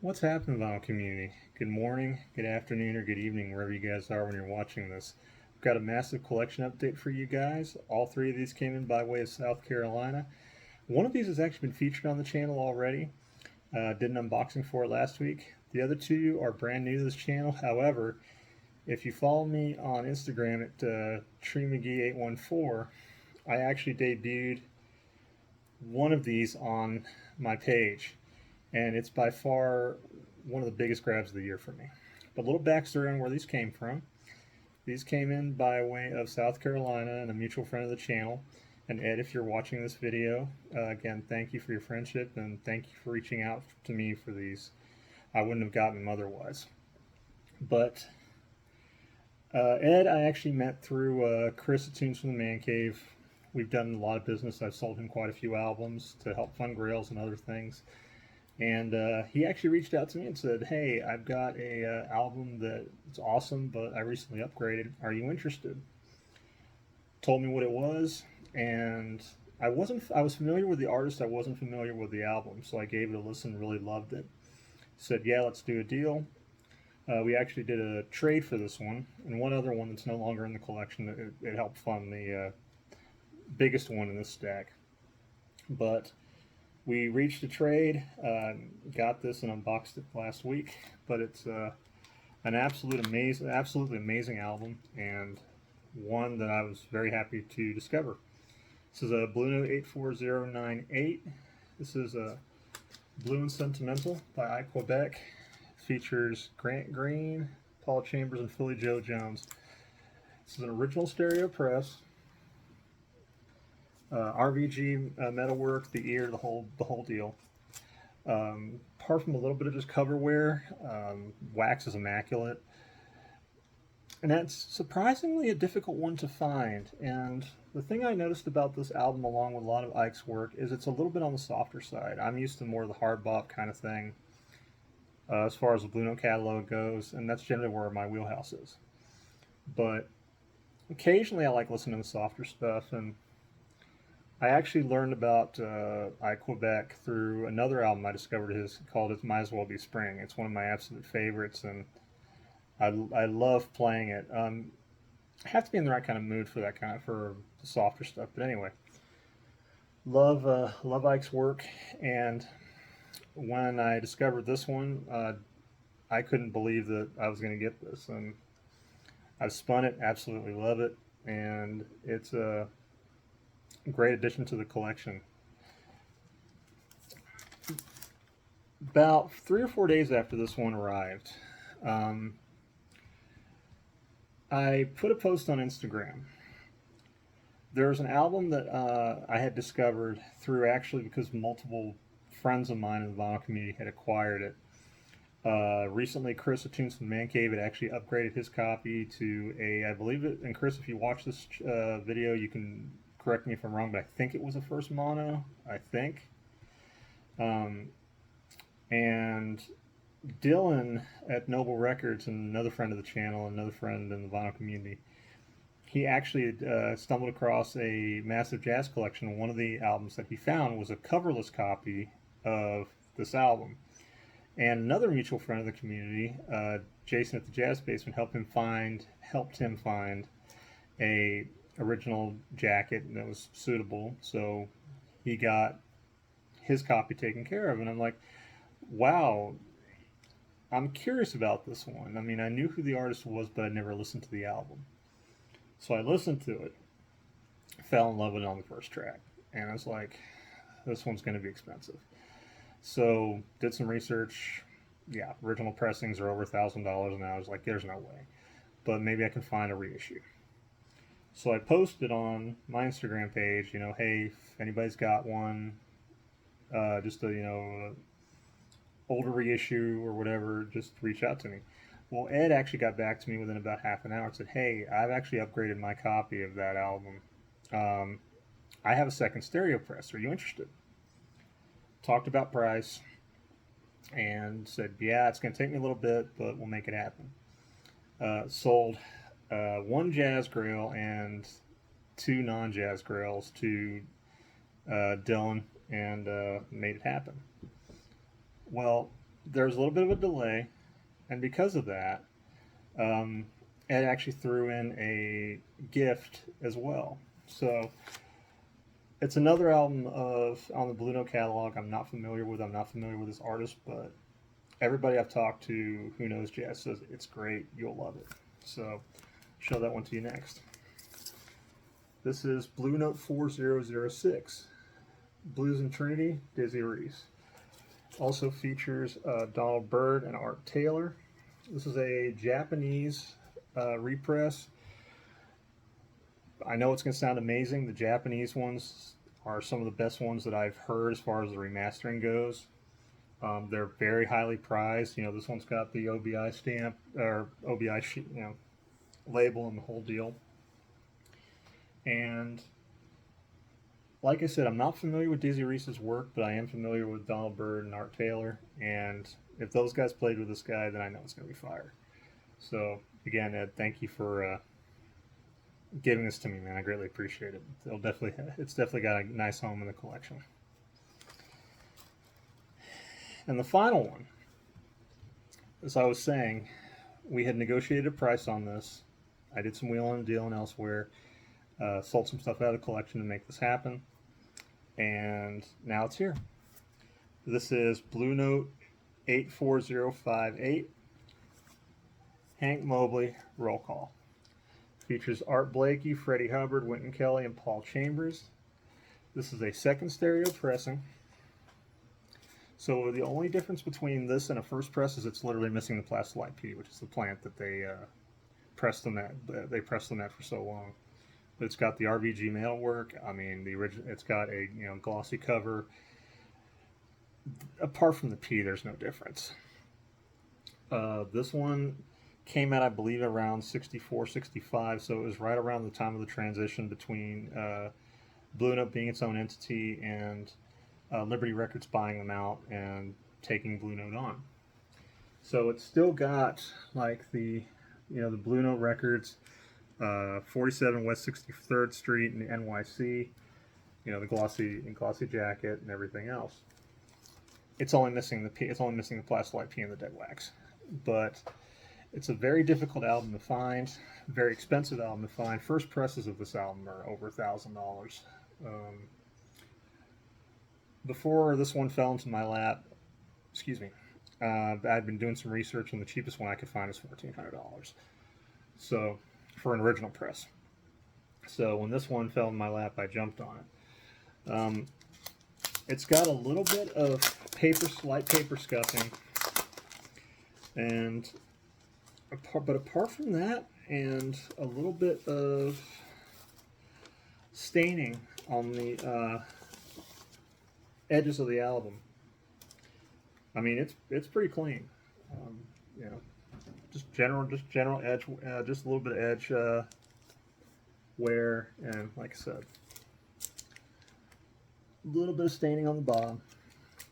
What's happening, vinyl community? Good morning, good afternoon, or good evening, wherever you guys are when you're watching this. We've got a massive collection update for you guys. All three of these came in by way of South Carolina. One of these has actually been featured on the channel already. Did an unboxing for it last week. The other two are brand new to this channel. However, if you follow me on Instagram at TreeMcGee814, I actually debuted one of these on my page, and it's by far one of the biggest grabs of the year for me. But a little backstory on where these came from. These came in by way of South Carolina and a mutual friend of the channel. And Ed, if you're watching this video, again, thank you for your friendship and thank you for reaching out to me for these. I wouldn't have gotten them otherwise. But Ed, I actually met through Chris at Tunes from the Man Cave. We've done a lot of business. I've sold him quite a few albums to help fund Grails and other things. And he actually reached out to me and said, "Hey, I've got a album that's awesome, but I recently upgraded. Are you interested?" Told me what it was, and I was familiar with the artist. I wasn't familiar with the album, so I gave it a listen. Really loved it. Said, "Yeah, let's do a deal." We actually did a trade for this one and one other one that's no longer in the collection. It helped fund the biggest one in this stack, but we reached a trade, got this and unboxed it last week, but it's an absolutely amazing album, and one that I was very happy to discover. This is a Blue Note 84098. This is a Blue and Sentimental by Quebec. Features Grant Green, Paul Chambers, and Philly Joe Jones. This is an original stereo press. RVG metalwork, the ear, the whole deal. Apart from a little bit of just cover wear, wax is immaculate, and that's surprisingly a difficult one to find. And the thing I noticed about this album, along with a lot of Ike's work, is it's a little bit on the softer side. I'm used to more of the hard bop kind of thing as far as the Blue Note catalog goes, and that's generally where my wheelhouse is. But occasionally I like listening to softer stuff, and I actually learned about Quebec through another album I discovered his called It Might As Well Be Spring. It's one of my absolute favorites, and I love playing it. I have to be in the right kind of mood for that for the softer stuff. But anyway, love Ike's work, and when I discovered this one, I couldn't believe that I was going to get this, and I've spun it, absolutely love it, and it's a great addition to the collection. About 3 or 4 days after this one arrived, I put a post on Instagram. There's an album that I had discovered through actually because multiple friends of mine in the vinyl community had acquired it. Recently, Chris at Tunes from the Man Cave had actually upgraded his copy to I believe it, and Chris, if you watch this video, you can correct me if I'm wrong, but I think it was a first mono, I think. And Dylan at Noble Records, and another friend of the channel, another friend in the vinyl community, he actually stumbled across a massive jazz collection. One of the albums that he found was a coverless copy of this album. And another mutual friend of the community, Jason at the Jazz Basement, helped him find a original jacket that was suitable. So he got his copy taken care of, and I'm like, wow, I'm curious about this one. I mean, I knew who the artist was, but I never listened to the album. So I listened to it, fell in love with it on the first track, and I was like, this one's going to be expensive. So did some research. Yeah, original pressings are over $1,000, and I was like, there's no way. But maybe I can find a reissue. So I posted on my Instagram page, hey, if anybody's got one, just a older reissue or whatever, just reach out to me. Well, Ed actually got back to me within about half an hour and said, hey, I've actually upgraded my copy of that album. I have a second stereo press. Are you interested? Talked about price and said, yeah, it's going to take me a little bit, but we'll make it happen. Sold one jazz grail and 2 non-jazz grails to Dylan, and made it happen. Well, there's a little bit of a delay, and because of that, Ed actually threw in a gift as well. So it's another album on the Blue Note catalog I'm not familiar with. I'm not familiar with this artist, but everybody I've talked to who knows jazz says it's great. You'll love it. So show that one to you next. This is Blue Note 4006, Blues and Trinity, Dizzy Reese. Also features Donald Byrd and Art Taylor. This is a Japanese repress. I know it's going to sound amazing. The Japanese ones are some of the best ones that I've heard as far as the remastering goes. They're very highly prized. You know, this one's got the OBI stamp or OBI label and the whole deal. And like I said, I'm not familiar with Dizzy Reese's work, but I am familiar with Donald Byrd and Art Taylor. And if those guys played with this guy, then I know it's going to be fire. So again, Ed, thank you for giving this to me, man. I greatly appreciate it. It's definitely got a nice home in the collection. And the final one, as I was saying, we had negotiated a price on this. I did some wheeling and dealing elsewhere, sold some stuff out of the collection to make this happen, and now it's here. This is Blue Note 84058, Hank Mobley, roll call. Features Art Blakey, Freddie Hubbard, Wynton Kelly, and Paul Chambers. This is a second stereo pressing. So the only difference between this and a first press is it's literally missing the plastolite P, which is the plant that they pressed them at. They pressed them at for so long. But it's got the RVG metalwork. I mean, the original. It's got a glossy cover. Apart from the P, there's no difference. This one came out, I believe, around 64, 65, so it was right around the time of the transition between Blue Note being its own entity and Liberty Records buying them out and taking Blue Note on. So it's still got like the Blue Note Records, 47 West 63rd Street in the NYC, the glossy jacket and everything else. It's only missing the P. It's only missing the plastolite P and the dead wax, but it's a very difficult album to find, very expensive album to find. First presses of this album are over $1,000. Before this one fell into my lap, I'd been doing some research, and the cheapest one I could find is $1,400. So, for an original press. So when this one fell in my lap, I jumped on it. It's got a little bit of light paper scuffing, but apart from that, and a little bit of staining on the edges of the album. I mean, it's pretty clean. Just general edge, just a little bit of edge wear, and like I said, a little bit of staining on the bottom,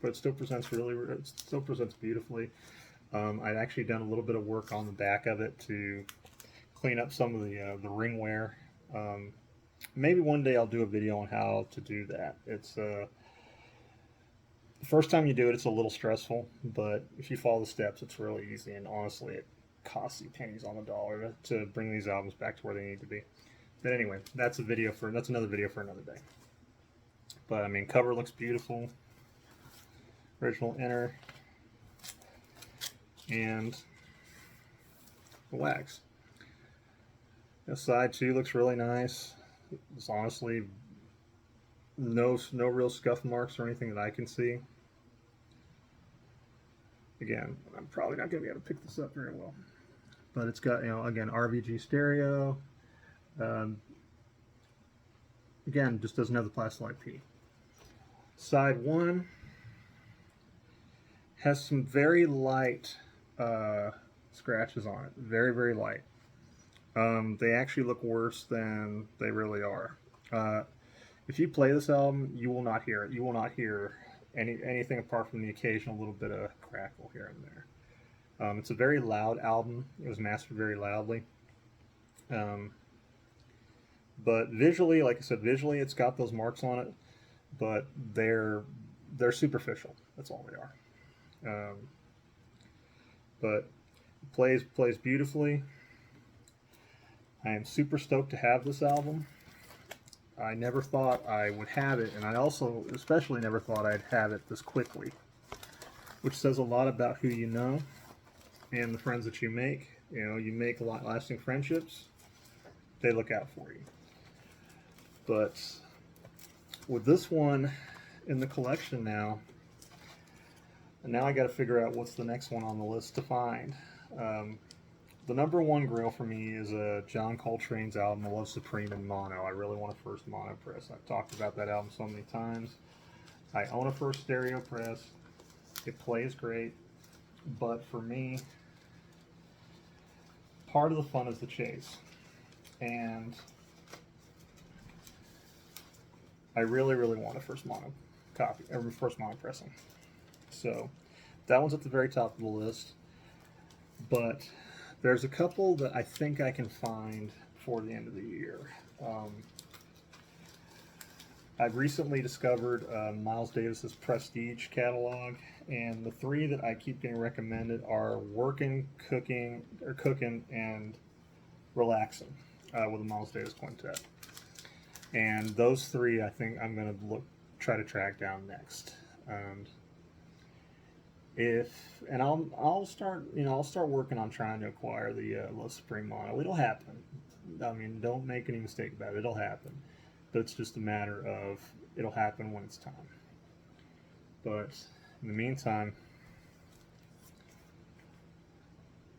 but it still presents beautifully. I'd actually done a little bit of work on the back of it to clean up some of the ring wear. Maybe one day I'll do a video on how to do that. It's the first time you do it, it's a little stressful, but if you follow the steps, it's really easy. And honestly, it costs you pennies on the dollar to bring these albums back to where they need to be. But anyway, that's another video for another day. But I mean, cover looks beautiful. Original inner and the wax. The side too looks really nice. It's honestly no real scuff marks or anything that I can see. Again, I'm probably not going to be able to pick this up very well, but it's got again RVG stereo. Again, just doesn't have the plastolite P. Side 1 has some very light scratches on it. Very, very light. They actually look worse than they really are. If you play this album, you will not hear it. You will not hear anything apart from the occasional little bit of crackle here and there. It's a very loud album. It was mastered very loudly. But visually, like I said, it's got those marks on it, but they're superficial. That's all they are. but it plays beautifully. I am super stoked to have this album. I never thought I would have it, and I also especially never thought I'd have it this quickly, which says a lot about who you know and the friends that you make. You know, you make lasting friendships, they look out for you. But with this one in the collection now, and now I got to figure out what's the next one on the list to find. The number one Grail for me is John Coltrane's album, Love Supreme in mono. I really want a first mono press. I've talked about that album so many times. I own a first stereo press. It plays great, but for me, part of the fun is the chase. And I really, really want a first mono copy, or first mono pressing. So that one's at the very top of the list. But there's a couple that I think I can find before the end of the year. I've recently discovered Miles Davis's Prestige catalog, and the three that I keep getting recommended are Working, Cooking, and Relaxing with the Miles Davis Quintet. And those three, I think I'm going to try to track down next. I'll start working on trying to acquire the Love Supreme mono. It'll happen. I mean, don't make any mistake about it. It'll happen. But it's just a matter of it'll happen when it's time. But in the meantime,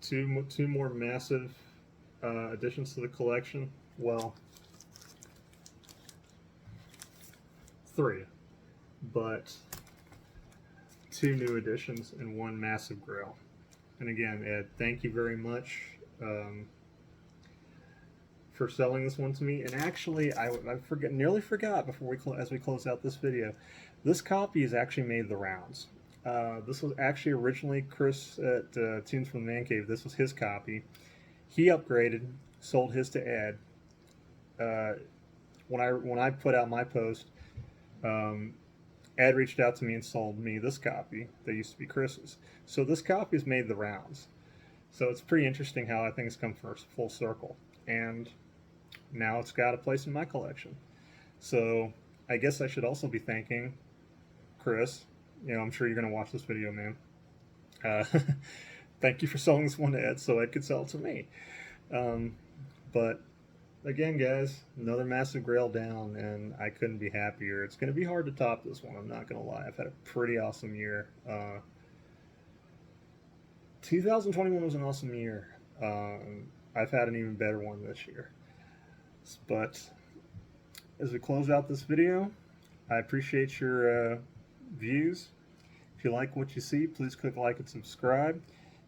two more massive additions to the collection. Well, three, but two new additions and one massive Grail. And again, Ed, thank you very much for selling this one to me. And actually, I nearly forgot before as we close out this video, this copy has actually made the rounds. This was actually originally Chris at Tunes from the Man Cave. This was his copy. He upgraded, sold his to Ed. When I put out my post, Ed reached out to me and sold me this copy that used to be Chris's. So this copy has made the rounds. So it's pretty interesting how things come full circle. And now it's got a place in my collection. So I guess I should also be thanking Chris. You know, I'm sure you're going to watch this video, man. Thank you for selling this one to Ed so Ed could sell it to me. But again, guys, another massive Grail down, and I couldn't be happier. It's going to be hard to top this one, I'm not going to lie. I've had a pretty awesome year. 2021 was an awesome year. I've had an even better one this year. But as we close out this video, I appreciate your views. If you like what you see, please click like and subscribe.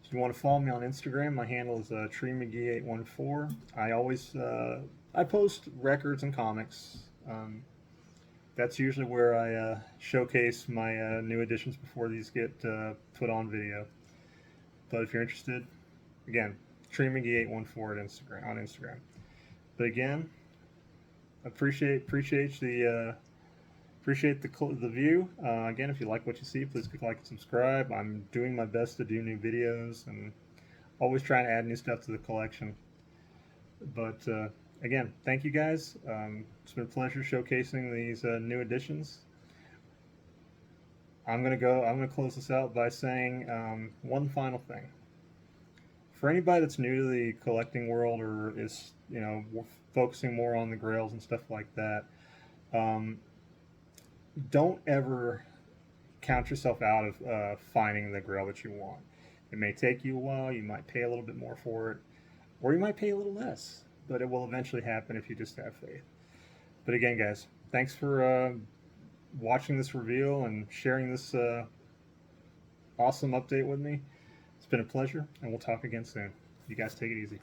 If you want to follow me on Instagram, my handle is TreeMcGee814. I always I post records and comics. That's usually where I showcase my new editions before these get put on video. But if you're interested, again, TreeMcGee814 on Instagram. But again, appreciate the view. Again, if you like what you see, please click like and subscribe. I'm doing my best to do new videos and always trying to add new stuff to the collection. But again, thank you guys. It's been a pleasure showcasing these new additions. I'm gonna close this out by saying one final thing. For anybody that's new to the collecting world or is focusing more on the Grails and stuff like that, don't ever count yourself out of finding the Grail that you want. It may take you a while. You might pay a little bit more for it, or you might pay a little less. But it will eventually happen if you just have faith. But again, guys, thanks for watching this reveal and sharing this awesome update with me. It's been a pleasure, and we'll talk again soon. You guys take it easy.